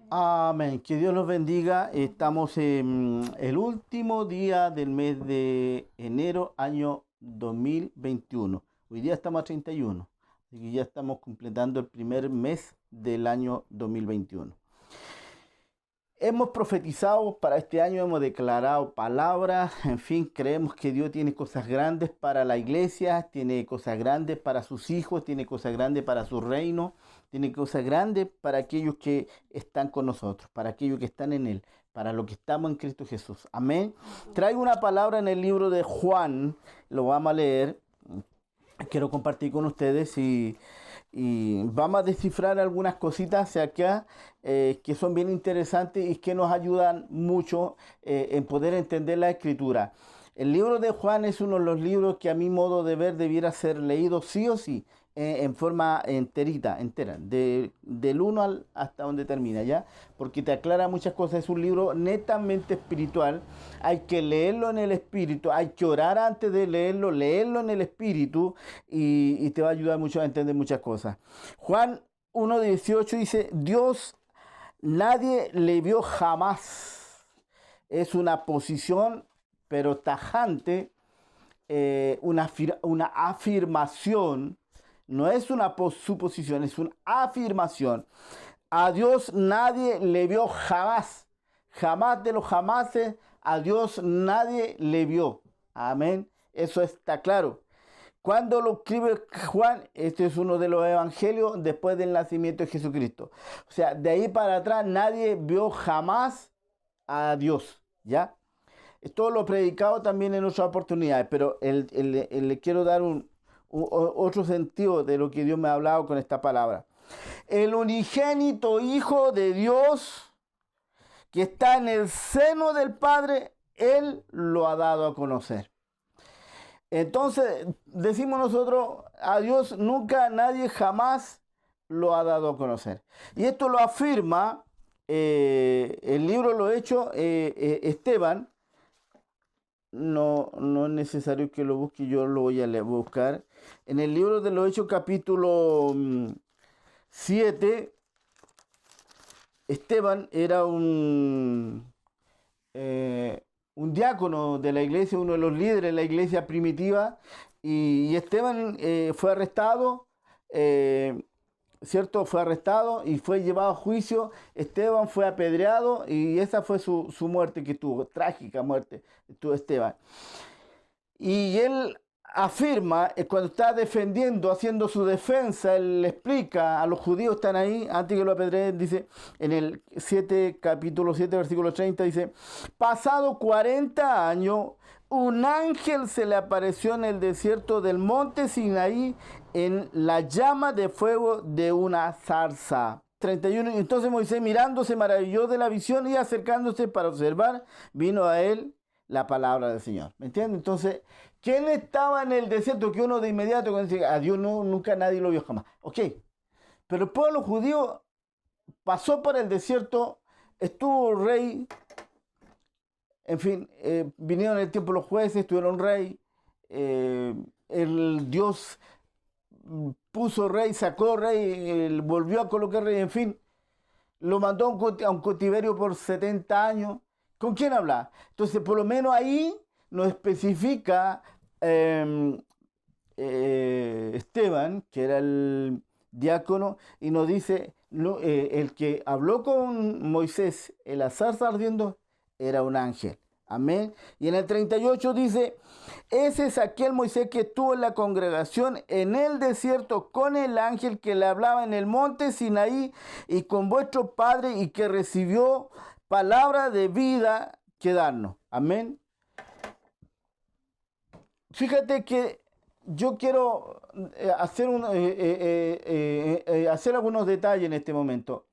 Amén. Que Dios los bendiga. Estamos en el último día del mes de enero, año 2021. Hoy día estamos a 31. Así que ya estamos completando el primer mes del año 2021. Hemos profetizado para este año, hemos declarado palabras, en fin, creemos que Dios tiene cosas grandes para la iglesia, tiene cosas grandes para sus hijos, tiene cosas grandes para su reino, tiene cosas grandes para aquellos que están con nosotros, para aquellos que están en Él, para los que estamos en Cristo Jesús. Amén. Traigo una palabra en el libro de Juan, lo vamos a leer, quiero compartir con ustedes y vamos a descifrar algunas cositas acá que son bien interesantes y que nos ayudan mucho en poder entender la escritura. El libro de Juan es uno de los libros que a mi modo de ver debiera ser leído sí o sí, en forma entera, del 1 hasta donde termina, ¿ya? Porque te aclara muchas cosas, es un libro netamente espiritual, hay que leerlo en el espíritu, hay que orar antes de leerlo en el espíritu y te va a ayudar mucho a entender muchas cosas. Juan 1:18 dice, Dios nadie le vio jamás. Es una posición, pero tajante, una afirmación. No es una suposición, es una afirmación. A Dios nadie le vio jamás. Jamás de los jamases, a Dios nadie le vio. Amén. Eso está claro. Cuando lo escribe Juan, este es uno de los evangelios después del nacimiento de Jesucristo. O sea, de ahí para atrás nadie vio jamás a Dios, ¿ya? Esto lo he predicado también en otras oportunidades, pero le quiero dar otro sentido de lo que Dios me ha hablado con esta palabra. El unigénito Hijo de Dios que está en el seno del Padre, Él lo ha dado a conocer. Entonces, decimos nosotros, a Dios nunca, nadie, jamás lo ha dado a conocer. Y esto lo afirma el libro Lo Hecho, Esteban. No es necesario que lo busque, yo lo voy a buscar. En el libro de Los Hechos, capítulo 7, Esteban era un diácono de la iglesia, uno de los líderes de la iglesia primitiva, y Esteban fue arrestado, ¿cierto? Fue arrestado y fue llevado a juicio. Esteban fue apedreado y esa fue su muerte que tuvo, trágica muerte tuvo Esteban. Y él afirma, cuando está defendiendo, haciendo su defensa, él le explica a los judíos que están ahí, antes que lo apedreen, dice, en el capítulo 7, versículo 30, dice, pasado 40 años, un ángel se le apareció en el desierto del monte Sinaí en la llama de fuego de una zarza. 31. Entonces Moisés mirando se maravilló de la visión y acercándose para observar, vino a él la palabra del Señor. ¿Me entiendes? Entonces, ¿quién estaba en el desierto? Que uno de inmediato cuando dice, a Dios nunca nadie lo vio jamás. Ok, pero el pueblo judío pasó por el desierto, estuvo rey, en fin, vinieron en el tiempo los jueces, tuvieron rey, el Dios puso rey, sacó rey, volvió a colocar rey, en fin, lo mandó a un cautiverio por 70 años. ¿Con quién habla? Entonces, por lo menos ahí nos especifica Esteban, que era el diácono, y nos dice, el que habló con Moisés en la zarza ardiendo era un ángel. Amén. Y en el 38 dice, ese es aquel Moisés que estuvo en la congregación en el desierto con el ángel que le hablaba en el monte Sinaí y con vuestro padre y que recibió palabra de vida que darnos. Amén. Fíjate que yo quiero hacer algunos detalles en este momento.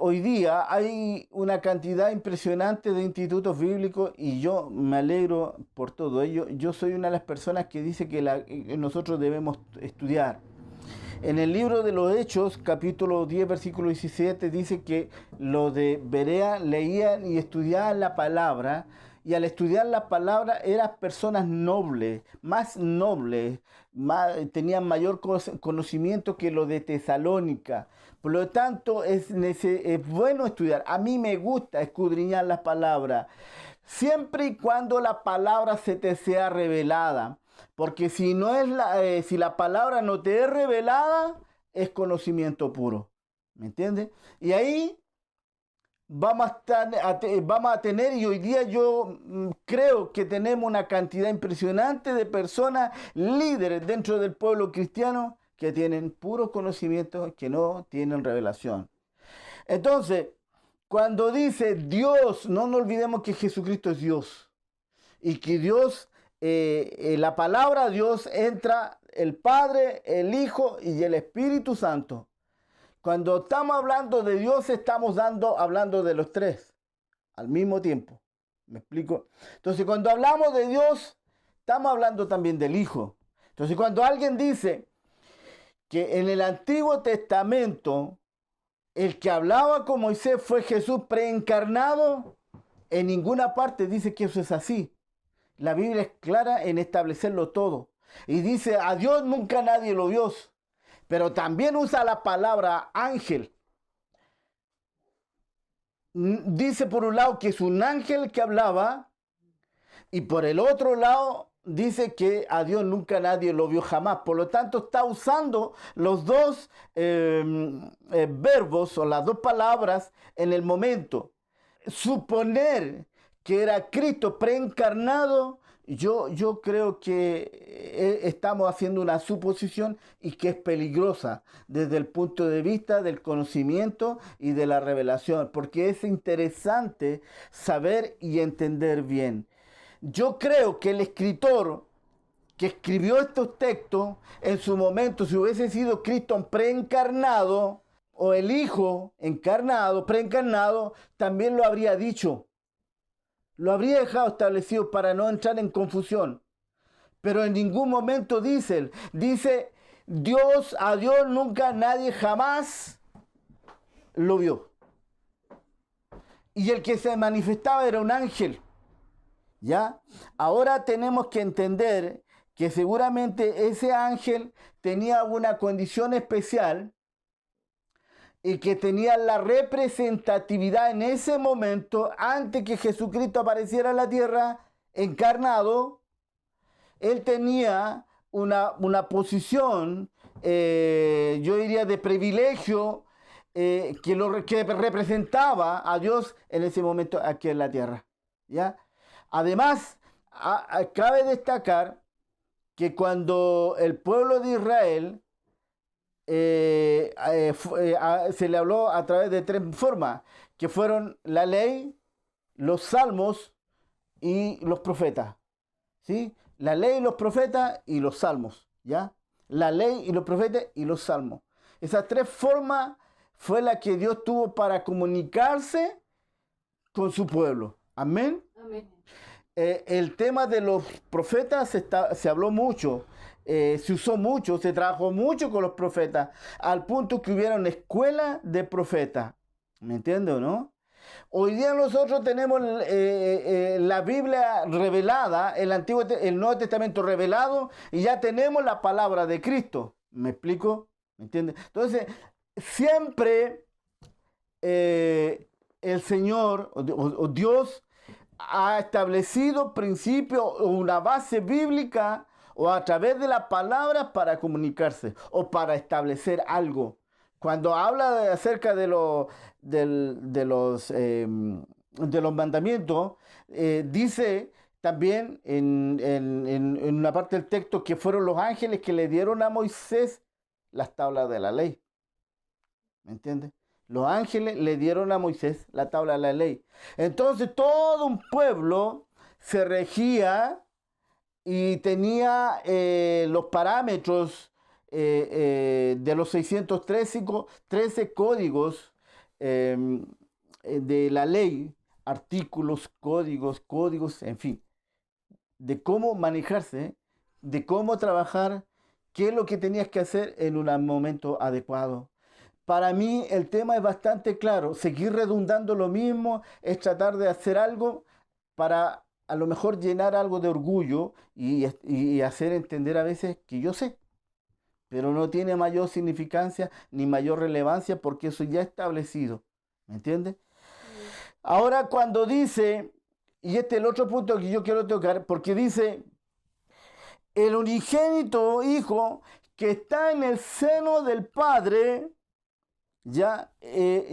Hoy día hay una cantidad impresionante de institutos bíblicos y yo me alegro por todo ello. Yo soy una de las personas que dice que nosotros debemos estudiar. En el libro de los Hechos, capítulo 10, versículo 17, dice que los de Berea leían y estudiaban la palabra y al estudiar la palabra eran personas nobles, tenían mayor conocimiento que los de Tesalónica. Por lo tanto, es bueno estudiar. A mí me gusta escudriñar las palabras, siempre y cuando la palabra se te sea revelada. Porque si si la palabra no te es revelada, es conocimiento puro. ¿Me entiendes? Y ahí vamos a tener, y hoy día yo creo que tenemos una cantidad impresionante de personas líderes dentro del pueblo cristiano que tienen puro conocimiento, que no tienen revelación. Entonces, cuando dice Dios, no nos olvidemos que Jesucristo es Dios y que Dios, la palabra Dios entra el Padre, el Hijo y el Espíritu Santo. Cuando estamos hablando de Dios, estamos hablando de los tres al mismo tiempo. ¿Me explico? Entonces, cuando hablamos de Dios, estamos hablando también del Hijo. Entonces, cuando alguien dice que en el Antiguo Testamento el que hablaba con Moisés fue Jesús preencarnado, en ninguna parte dice que eso es así. La Biblia es clara en establecerlo todo. Y dice, a Dios nunca nadie lo vio. Pero también usa la palabra ángel. Dice por un lado que es un ángel que hablaba, y por el otro lado dice que a Dios nunca nadie lo vio jamás. Por lo tanto, está usando los dos verbos o las dos palabras en el momento. Suponer que era Cristo preencarnado, yo creo que estamos haciendo una suposición y que es peligrosa desde el punto de vista del conocimiento y de la revelación, porque es interesante saber y entender bien. Yo creo que el escritor que escribió estos textos, en su momento, si hubiese sido Cristo preencarnado, o el Hijo encarnado, preencarnado, también lo habría dicho. Lo habría dejado establecido para no entrar en confusión. Pero en ningún momento dice a Dios nunca nadie jamás lo vio. Y el que se manifestaba era un ángel. ¿Ya? Ahora tenemos que entender que seguramente ese ángel tenía una condición especial y que tenía la representatividad en ese momento, antes que Jesucristo apareciera en la tierra, encarnado. Él tenía una posición, yo diría, de privilegio, que representaba a Dios en ese momento aquí en la tierra. ¿Ya? Además, cabe destacar que cuando el pueblo de Israel se le habló a través de tres formas, que fueron la ley, los salmos y los profetas. ¿Sí? La ley, los profetas y los salmos. ¿Ya? La ley y los profetas y los salmos. Esas tres formas fue la que Dios tuvo para comunicarse con su pueblo. Amén. Amén. El tema de los profetas se habló mucho, se usó mucho, se trabajó mucho con los profetas, al punto que hubieron escuelas de profetas. ¿Me entiendes o no? Hoy día nosotros tenemos la Biblia revelada, el Nuevo Testamento revelado, y ya tenemos la palabra de Cristo. ¿Me explico? ¿Me entiendes? Entonces, siempre el Señor o Dios ha establecido principios o una base bíblica o a través de la palabra para comunicarse o para establecer algo. Cuando habla acerca de los mandamientos, dice también en una parte del texto que fueron los ángeles que le dieron a Moisés las tablas de la ley. ¿Me entiendes? Los ángeles le dieron a Moisés la tabla de la ley. Entonces todo un pueblo se regía y tenía los parámetros de los 613 códigos de la ley, artículos, códigos, en fin, de cómo manejarse, de cómo trabajar, qué es lo que tenías que hacer en un momento adecuado. Para mí el tema es bastante claro. Seguir redundando lo mismo es tratar de hacer algo para a lo mejor llenar algo de orgullo y hacer entender a veces que yo sé, pero no tiene mayor significancia ni mayor relevancia porque eso ya es establecido. ¿Me entiendes? Ahora cuando dice, y este es el otro punto que yo quiero tocar, porque dice, el unigénito hijo que está en el seno del Padre, ya,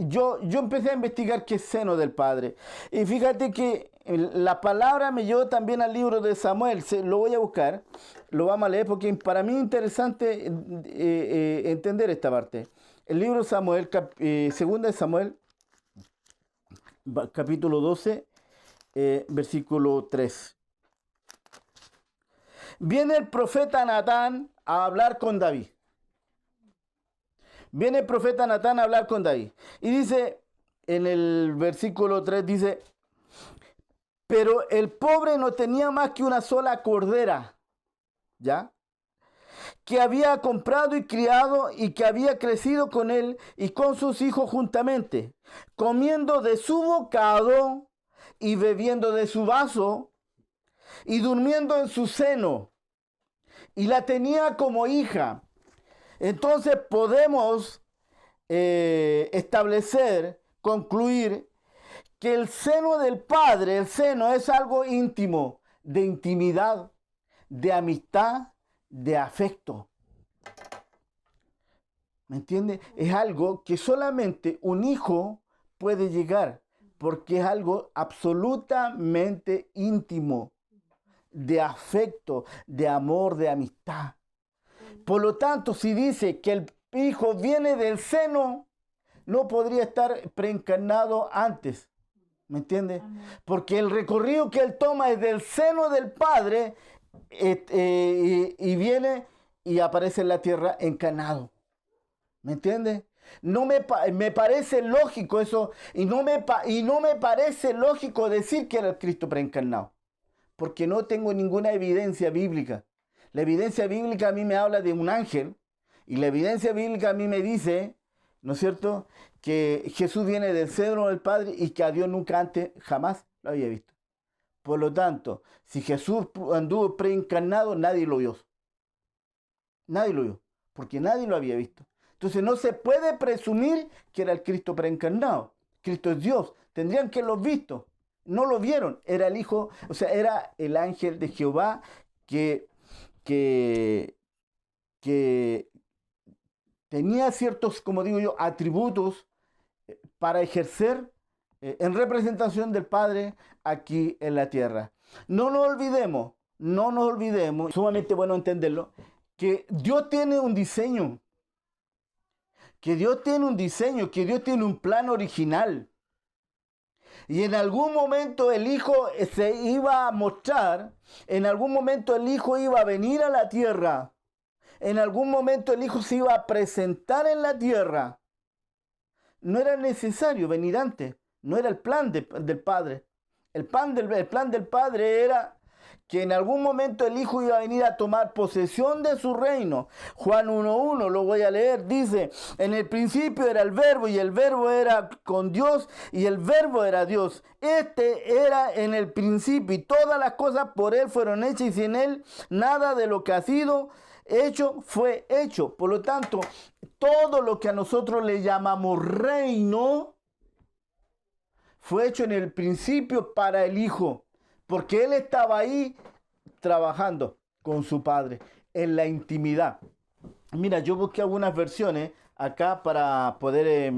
yo empecé a investigar qué es seno del Padre. Y fíjate que la palabra me llevó también al libro de Samuel. Lo voy a buscar, lo vamos a leer porque para mí es interesante entender esta parte. El libro de Samuel, segunda de Samuel, capítulo 12, versículo 3. Viene el profeta Natán a hablar con David. Viene el profeta Natán a hablar con David. Y dice, en el versículo 3, dice, pero el pobre no tenía más que una sola cordera, ¿ya? Que había comprado y criado y que había crecido con él y con sus hijos juntamente, comiendo de su bocado y bebiendo de su vaso y durmiendo en su seno. Y la tenía como hija. Entonces podemos establecer, concluir que el seno del Padre, el seno es algo íntimo, de intimidad, de amistad, de afecto. ¿Me entiende? Es algo que solamente un hijo puede llegar, porque es algo absolutamente íntimo, de afecto, de amor, de amistad. Por lo tanto, si dice que el hijo viene del seno, no podría estar preencarnado antes. ¿Me entiende? Porque el recorrido que él toma es del seno del Padre y viene y aparece en la tierra encarnado. ¿Me entiende? No me parece lógico eso y no me parece lógico decir que era el Cristo preencarnado. Porque no tengo ninguna evidencia bíblica. La evidencia bíblica a mí me habla de un ángel y la evidencia bíblica a mí me dice, ¿no es cierto?, que Jesús viene del seno del Padre y que a Dios nunca antes jamás lo había visto. Por lo tanto, si Jesús anduvo preencarnado, nadie lo vio. Nadie lo vio, porque nadie lo había visto. Entonces no se puede presumir que era el Cristo preencarnado. Cristo es Dios. Tendrían que haberlo visto. No lo vieron. Era el Hijo, o sea, era el ángel de Jehová que tenía ciertos, como digo yo, atributos para ejercer en representación del Padre aquí en la tierra. No nos olvidemos, sumamente bueno entenderlo, que Dios tiene un diseño, que Dios tiene un plan original. Y en algún momento el Hijo se iba a mostrar, en algún momento el Hijo iba a venir a la tierra, en algún momento el Hijo se iba a presentar en la tierra. No era necesario venir antes, no era el plan del Padre. El plan del Padre era que en algún momento el Hijo iba a venir a tomar posesión de su reino. Juan 1:1, lo voy a leer, dice, en el principio era el Verbo y el Verbo era con Dios y el Verbo era Dios. Este era en el principio y todas las cosas por Él fueron hechas y sin Él nada de lo que ha sido hecho fue hecho. Por lo tanto, todo lo que a nosotros le llamamos reino fue hecho en el principio para el Hijo. Porque Él estaba ahí trabajando con su Padre en la intimidad. Mira, yo busqué algunas versiones acá para poder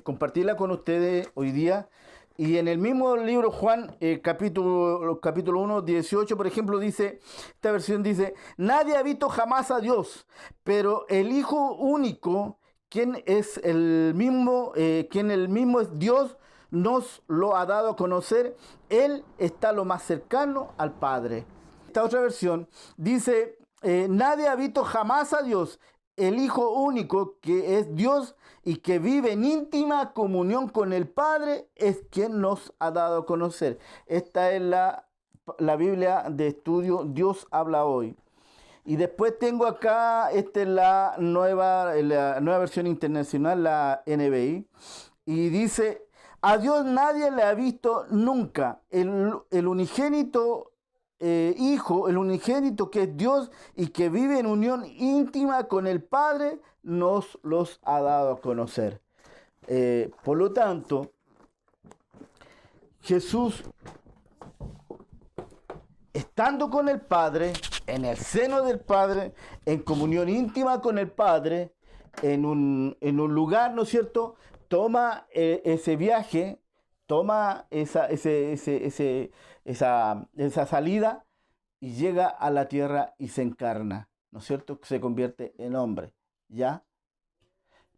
compartirla con ustedes hoy día. Y en el mismo libro Juan, capítulo 1, 18, por ejemplo, dice, esta versión dice, nadie ha visto jamás a Dios, pero el Hijo único, quien el mismo es Dios, nos lo ha dado a conocer. Él está lo más cercano al Padre. Esta otra versión dice, nadie ha visto jamás a Dios. El Hijo único, que es Dios y que vive en íntima comunión con el Padre, es quien nos ha dado a conocer. Esta es la Biblia de estudio Dios habla hoy. Y después tengo acá, esta es la nueva versión internacional, la NBI, y dice, A Dios nadie le ha visto nunca. El unigénito Hijo, el unigénito que es Dios y que vive en unión íntima con el Padre, nos los ha dado a conocer. Por lo tanto, Jesús, estando con el Padre, en el seno del Padre, en comunión íntima con el Padre, en un lugar, ¿no es cierto?, toma ese viaje, toma esa salida y llega a la tierra y se encarna, ¿no es cierto?, se convierte en hombre, ¿ya?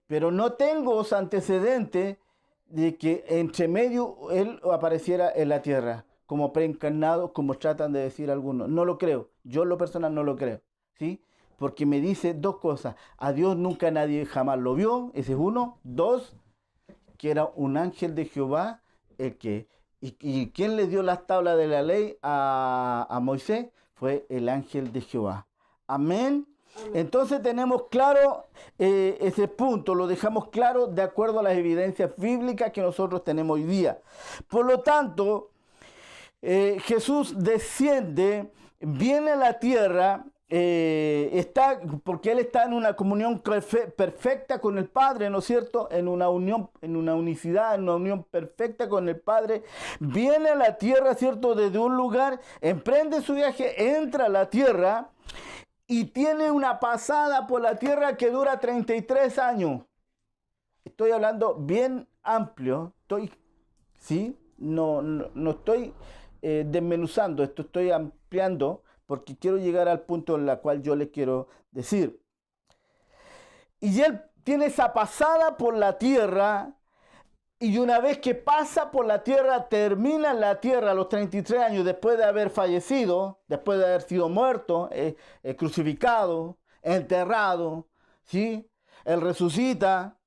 Pero no tengo antecedentes de que entre medio él apareciera en la tierra como preencarnado, como tratan de decir algunos. No lo creo, yo en lo personal no lo creo, ¿sí? Porque me dice dos cosas: a Dios nunca nadie jamás lo vio, ese es uno. Dos, que era un ángel de Jehová, y quien le dio las tablas de la ley a Moisés fue el ángel de Jehová. Amén. Entonces tenemos claro ese punto, lo dejamos claro de acuerdo a las evidencias bíblicas que nosotros tenemos hoy día. Por lo tanto, Jesús desciende, viene a la tierra, porque Él está en una comunión perfecta con el Padre, ¿no es cierto? En una unión, en una unicidad, en una unión perfecta con el Padre. Viene a la tierra, ¿cierto? Desde un lugar, emprende su viaje, entra a la tierra y tiene una pasada por la tierra que dura 33 años. Estoy hablando bien amplio, ¿sí? No estoy desmenuzando esto, estoy ampliando porque quiero llegar al punto en el cual yo les quiero decir. Y él tiene esa pasada por la tierra, y una vez que pasa por la tierra, termina en la tierra a los 33 años, después de haber fallecido, después de haber sido muerto, crucificado, enterrado, ¿sí? Él resucita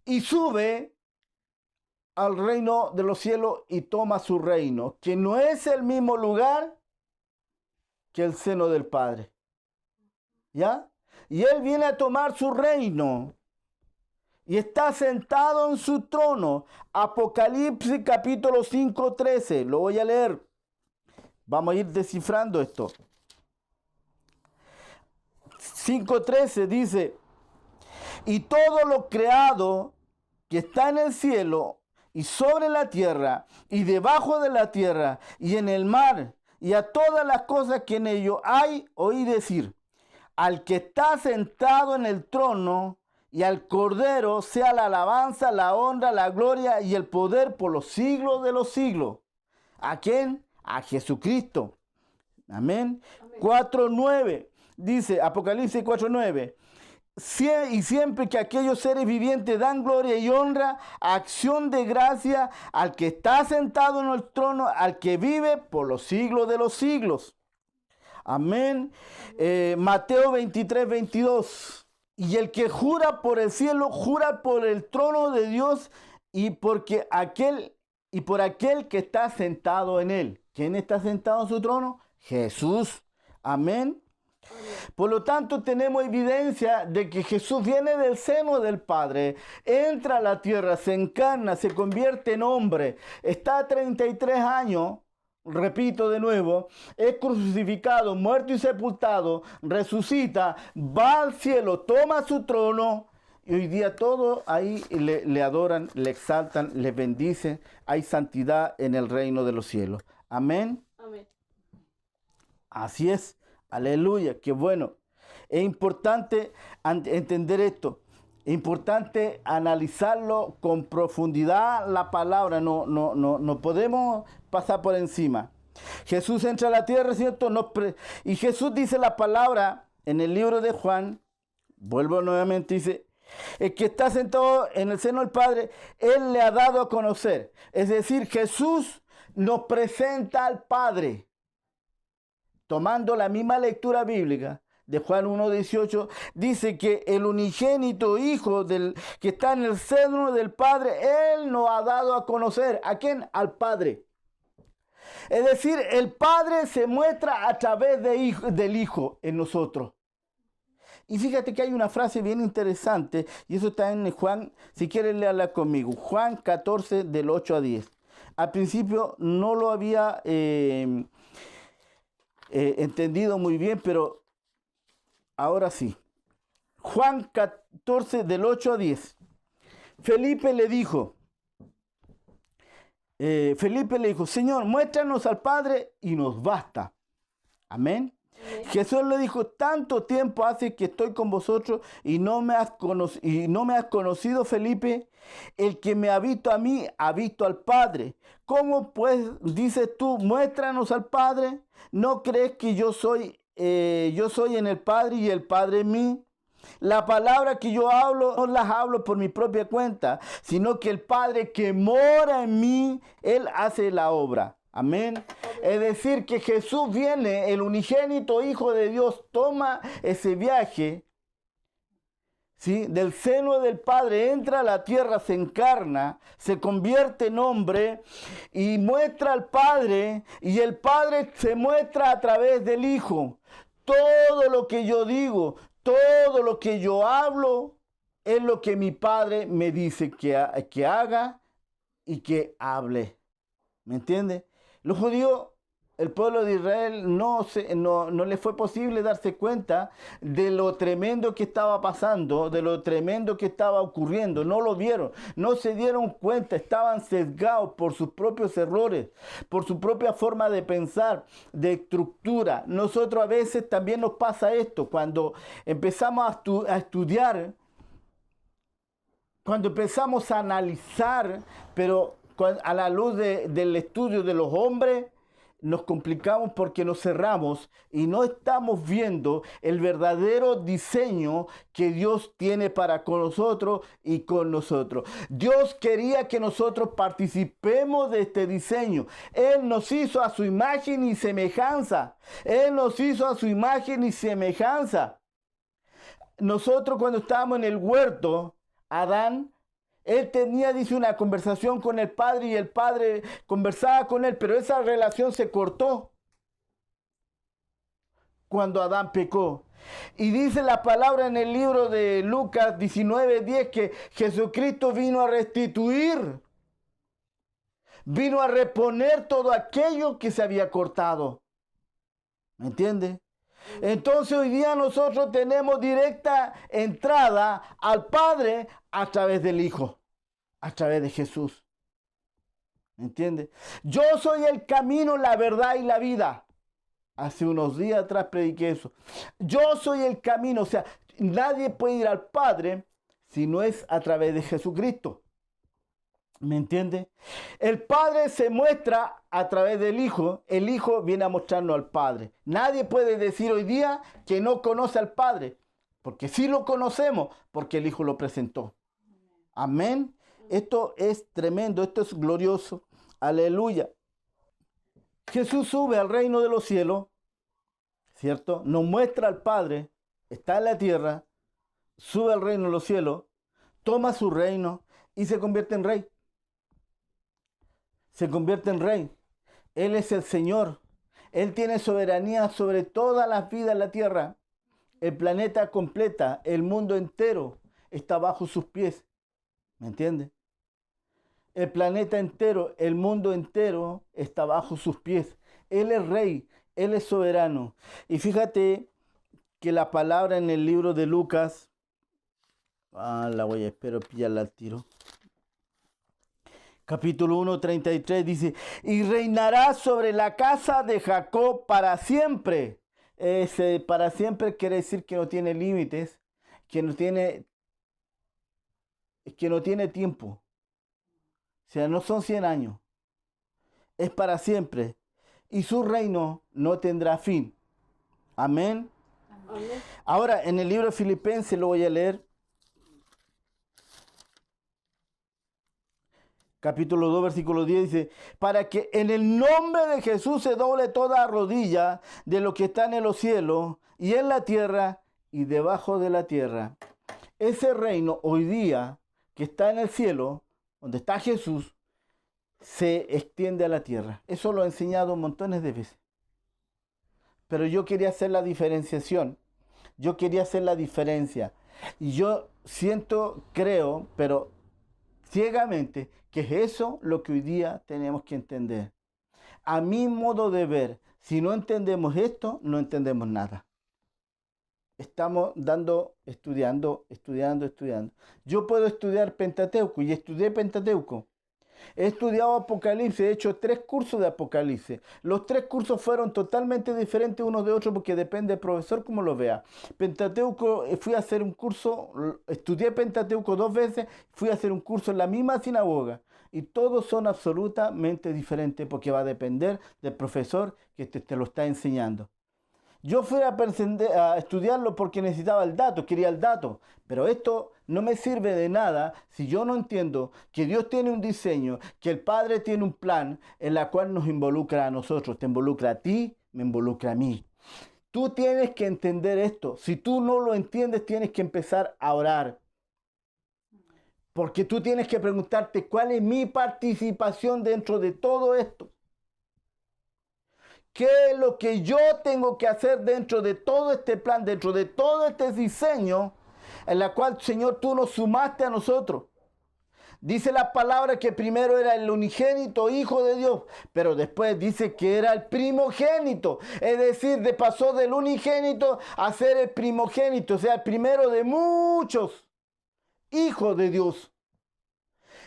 y sube al reino de los cielos y toma su reino, que no es el mismo lugar que el seno del Padre, ¿ya? Y Él viene a tomar su reino y está sentado en su trono. Apocalipsis capítulo 5:13, lo voy a leer. Vamos a ir descifrando esto. 5:13 dice: y todo lo creado que está en el cielo y sobre la tierra y debajo de la tierra y en el mar, y a todas las cosas que en ello hay, oí decir: al que está sentado en el trono y al Cordero sea la alabanza, la honra, la gloria y el poder por los siglos de los siglos. ¿A quién? A Jesucristo. Amén. 4:9 dice, Apocalipsis 4:9: y siempre que aquellos seres vivientes dan gloria y honra, acción de gracia al que está sentado en el trono, al que vive por los siglos de los siglos. Amén. Mateo 23:22: y el que jura por el cielo, jura por el trono de Dios y por aquel que está sentado en él. ¿Quién está sentado en su trono? Jesús. Amén. Por lo tanto, tenemos evidencia de que Jesús viene del seno del Padre, entra a la tierra, se encarna, se convierte en hombre, está 33 años, repito de nuevo, es crucificado, muerto y sepultado, resucita, va al cielo, toma su trono, y hoy día todos ahí le adoran, le exaltan, le bendicen. Hay santidad en el reino de los cielos. Amén. Amén. Así es. Aleluya, qué bueno. Es importante entender esto. Es importante analizarlo con profundidad la palabra. No podemos pasar por encima. Jesús entra a la tierra, ¿cierto? Y Jesús dice la palabra en el libro de Juan. Vuelvo nuevamente, dice: el que está sentado en el seno del Padre, Él le ha dado a conocer. Es decir, Jesús nos presenta al Padre. Tomando la misma lectura bíblica de Juan 1:18, dice que el unigénito Hijo que está en el seno del Padre, Él nos ha dado a conocer. ¿A quién? Al Padre. Es decir, el Padre se muestra a través del Hijo en nosotros. Y fíjate que hay una frase bien interesante, y eso está en Juan, si quieres leerla conmigo, Juan 14 del 8 a 10. Al principio no lo había entendido muy bien, pero ahora sí. Juan 14 del 8 a 10. Felipe le dijo, Señor, muéstranos al Padre y nos basta. Amén. Amén. Jesús le dijo, tanto tiempo hace que estoy con vosotros y no me has conocido, Felipe. El que me ha visto a mí, ha visto al Padre. ¿Cómo pues dices tú, muéstranos al Padre? ¿No crees que yo soy en el Padre y el Padre en mí? La palabra que yo hablo, no las hablo por mi propia cuenta, sino que el Padre que mora en mí, Él hace la obra. Amén. Es decir, que Jesús viene, el unigénito Hijo de Dios, toma ese viaje, ¿sí?, del seno del Padre, entra a la tierra, se encarna, se convierte en hombre y muestra al Padre, y el Padre se muestra a través del Hijo. Todo lo que yo digo, todo lo que yo hablo, es lo que mi Padre me dice que haga y que hable. ¿Me entiende? Los judíos, el pueblo de Israel, no les fue posible darse cuenta de lo tremendo que estaba pasando, de lo tremendo que estaba ocurriendo. No lo vieron, no se dieron cuenta, estaban sesgados por sus propios errores, por su propia forma de pensar, de estructura. Nosotros a veces también nos pasa esto, cuando empezamos a estudiar, cuando empezamos a analizar, pero a la luz del estudio de los hombres, nos complicamos porque nos cerramos y no estamos viendo el verdadero diseño que Dios tiene para con nosotros y con nosotros. Dios quería que nosotros participemos de este diseño. Él nos hizo a su imagen y semejanza. Él nos hizo a su imagen y semejanza. Nosotros cuando estábamos en el huerto, Adán, él tenía, dice, una conversación con el Padre y el Padre conversaba con él, pero esa relación se cortó cuando Adán pecó. Y dice la palabra en el libro de Lucas 19:10 que Jesucristo vino a restituir, vino a reponer todo aquello que se había cortado. ¿Me entiende? Entonces hoy día nosotros tenemos directa entrada al Padre a través del Hijo, a través de Jesús. ¿Me entiende? Yo soy el camino, la verdad y la vida. Hace unos días atrás prediqué eso. Yo soy el camino, o sea, nadie puede ir al Padre si no es a través de Jesucristo. ¿Me entiende? El Padre se muestra a través del Hijo. El Hijo viene a mostrarnos al Padre. Nadie puede decir hoy día que no conoce al Padre, porque sí lo conocemos, porque el Hijo lo presentó. Amén. Esto es tremendo, esto es glorioso. Aleluya. Jesús sube al reino de los cielos, ¿cierto? Nos muestra al Padre, está en la tierra, sube al reino de los cielos, toma su reino y se convierte en rey. Se convierte en rey. Él es el Señor. Él tiene soberanía sobre todas las vidas en la tierra. El planeta completa, el mundo entero está bajo sus pies. ¿Me entiende? El planeta entero, el mundo entero está bajo sus pies. Él es rey, Él es soberano. Y fíjate que la palabra en el libro de Lucas, espero pillarla al tiro. Capítulo 1, 33 dice, y reinará sobre la casa de Jacob para siempre. Ese para siempre quiere decir que no tiene límites, que no tiene tiempo. O sea, no son 100 años. Es para siempre. Y su reino no tendrá fin. Amén. Amén. Ahora, en el libro de Filipenses lo voy a leer. Capítulo 2, versículo 10 dice, para que en el nombre de Jesús se doble toda rodilla de lo que está en los cielos y en la tierra y debajo de la tierra. Ese reino hoy día que está en el cielo, donde está Jesús, se extiende a la tierra. Eso lo he enseñado montones de veces. Pero yo quería hacer la diferenciación. Yo quería hacer la diferencia. Y yo siento, creo, pero ciegamente, que es eso lo que hoy día tenemos que entender. A mi modo de ver, si no entendemos esto, no entendemos nada. Estamos estudiando. Yo puedo estudiar Pentateuco y estudié Pentateuco. He estudiado Apocalipsis, he hecho 3 cursos de Apocalipsis. Los 3 cursos fueron totalmente diferentes unos de otros porque depende del profesor como lo vea. Pentateuco, fui a hacer un curso, estudié Pentateuco 2 veces, fui a hacer un curso en la misma sinagoga. Y todos son absolutamente diferentes porque va a depender del profesor que te lo está enseñando. Yo fui a estudiarlo porque necesitaba el dato, quería el dato. Pero esto no me sirve de nada si yo no entiendo que Dios tiene un diseño, que el Padre tiene un plan en la cual nos involucra a nosotros. Te involucra a ti, me involucra a mí. Tú tienes que entender esto. Si tú no lo entiendes, tienes que empezar a orar. Porque tú tienes que preguntarte cuál es mi participación dentro de todo esto. ¿Qué es lo que yo tengo que hacer dentro de todo este plan, dentro de todo este diseño en la cual, Señor, tú nos sumaste a nosotros? Dice la palabra que primero era el unigénito Hijo de Dios, pero después dice que era el primogénito. Es decir, pasó del unigénito a ser el primogénito, o sea, el primero de muchos hijos de Dios.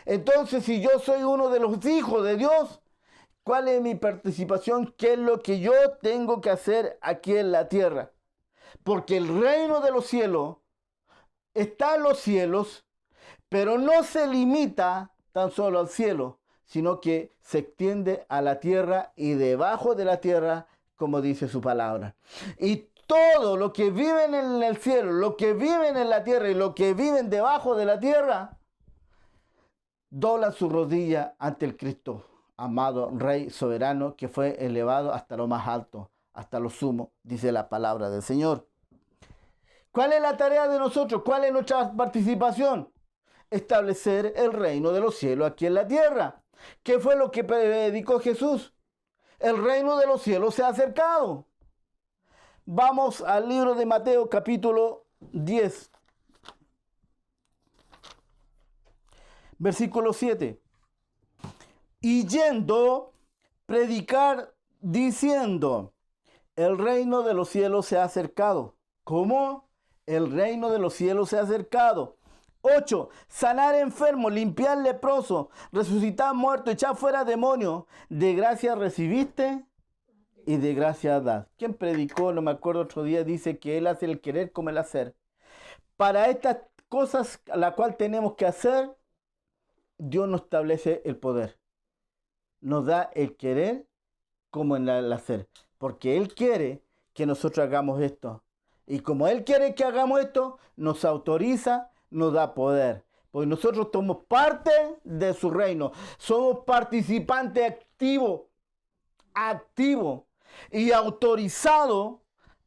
Entonces, si yo soy uno de los hijos de Dios, ¿cuál es mi participación? ¿Qué es lo que yo tengo que hacer aquí en la tierra? Porque el reino de los cielos está en los cielos, pero no se limita tan solo al cielo, sino que se extiende a la tierra y debajo de la tierra, como dice su palabra. Y todo lo que viven en el cielo, lo que viven en la tierra y lo que viven debajo de la tierra, doblan su rodilla ante el Cristo, amado Rey soberano, que fue elevado hasta lo más alto, hasta lo sumo, dice la palabra del Señor. ¿Cuál es la tarea de nosotros? ¿Cuál es nuestra participación? Establecer el reino de los cielos aquí en la tierra. ¿Qué fue lo que predicó Jesús? El reino de los cielos se ha acercado. Vamos al libro de Mateo capítulo 10. Versículo 7. Y yendo, predicar diciendo, el reino de los cielos se ha acercado. ¿Cómo? El reino de los cielos se ha acercado. 8. Sanar enfermo, limpiar leproso, resucitar muerto, echar fuera demonios. De gracia recibiste y de gracia das. ¿Quién predicó? No me acuerdo, otro día dice que Él hace el querer como el hacer. Para estas cosas a la cual tenemos que hacer, Dios nos establece el poder. Nos da el querer como en el hacer. Porque Él quiere que nosotros hagamos esto. Y como Él quiere que hagamos esto, nos autoriza, nos da poder. Porque nosotros somos parte de su reino. Somos participantes activos y autorizados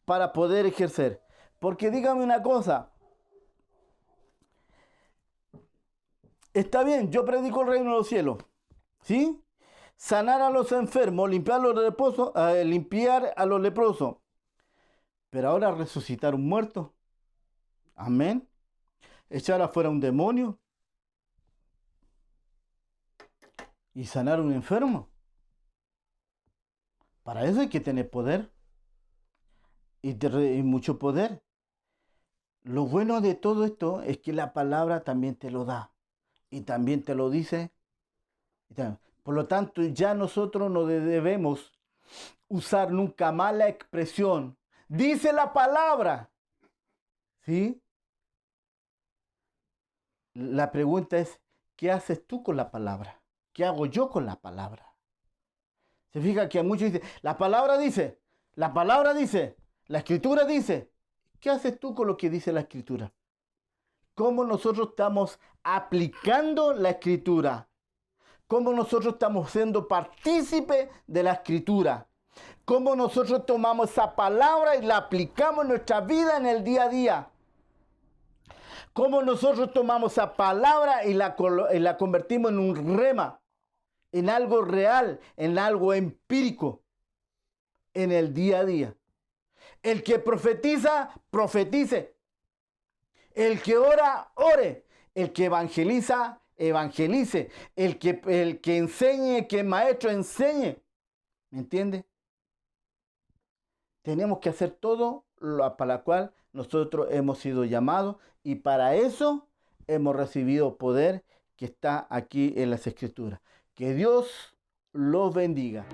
para poder ejercer. Porque dígame una cosa. Está bien, yo predico el reino de los cielos. ¿Sí? Sanar a los enfermos, limpiar a los leprosos. Pero ahora resucitar un muerto. Amén. Echar afuera un demonio. Y sanar a un enfermo. Para eso hay que tener poder. Y mucho poder. Lo bueno de todo esto es que la palabra también te lo da. Y también te lo dice. Por lo tanto, ya nosotros no debemos usar nunca más la expresión. Dice la palabra. ¿Sí? La pregunta es, ¿qué haces tú con la palabra? ¿Qué hago yo con la palabra? Se fija que muchos dicen, la palabra dice, la escritura dice. ¿Qué haces tú con lo que dice la escritura? ¿Cómo nosotros estamos aplicando la escritura? ¿Cómo nosotros estamos siendo partícipes de la escritura? ¿Cómo nosotros tomamos esa palabra y la aplicamos en nuestra vida en el día a día? ¿Cómo nosotros tomamos esa palabra y la convertimos en un rema, en algo real, en algo empírico, en el día a día? El que profetiza, profetice. El que ora, ore. El que evangeliza, evangelice. El que enseñe, que maestro enseñe. ¿Me entiende? Tenemos que hacer todo lo para la cual nosotros hemos sido llamados y para eso hemos recibido poder que está aquí en las Escrituras. Que Dios los bendiga.